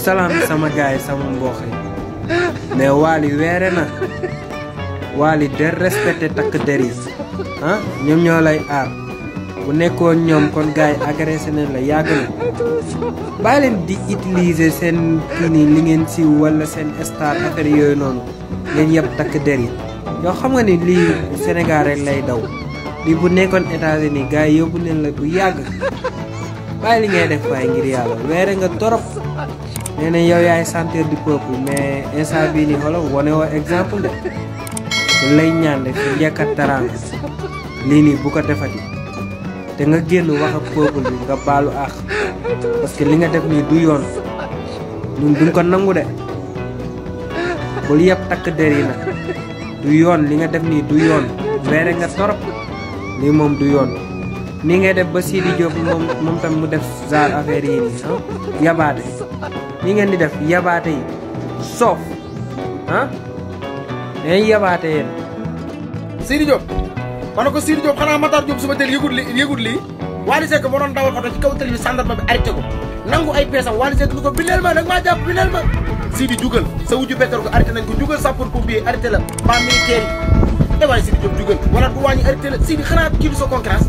salaam sama gaay sama mbokk yi mais Wally weere na Wally de respecté takk der yi ah ñoom ñoo lay aar bu nekkoon ñoom kon gaay agressé nañ la yàgg na bàyyi leen di utiliser seen kii nii li ngeen siiw wala seen star affaire yooyu noonu ngeen yëpp takk der yi yow xam nga ni lii Sénégal rek lay daw lii bu nekkoon États-Unis gars yi yóbbu nañ la bu yàgg bàyyi li ngay def waaye ngir yàlla weere nga torop nee na yow yaay centre du peuple mais instant bii nii xoolal wane woo exemple de bu lay ñaan de fi njëkkat taraanga lii nii bu ko defati te nga génn wax ak peuple bi nga baalu àq parce que li nga def nii du yoon ñun duñ ko nangu de bul yëpp takk der yi nag du yoon li nga def nii du yoon weere nga torop lii moom du yoon nii ngay def ba Sidi Diop moom tam mu def genre affaire yi nii ah yabaate nii ngeen di def yabaate yi soof ah dañuy yabaate yéen. Sidi Diop ma ne ko Sidi Diop xanaa Matar Diop suba teel yëgut lii Wally Seck moo doon dawal oto ci kaw télé bi gendarme bi arrêté ko nangu ay peesam Wally Seck ni ko bindeel ma nag maa jàpp bindeel ma Sidi jugal sa wujju pétrole ko arrêté nañ ko jugal sapeur pompier arrêté la mbaa militaire yi te waaye Sidi Diop jugal wala du wàññi arrêté la Sidi xanaa kii du sa concurrence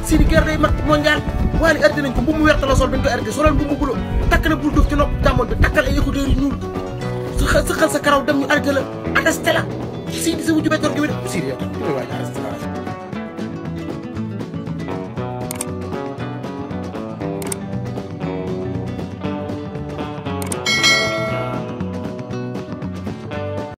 Sidi guerre day mat mondial Wally arrêté nañ ko mbubb mu werte la sol dañ ko arrêté solal mbubb mu bulo takk na bul duuf ci nopp jàmmoon bi takkal ay écouteurs yu ñuul sa xal sa karaw dem ñu arrêté la attesté la Sidi sa wujju pétrole gi wér Sidi yow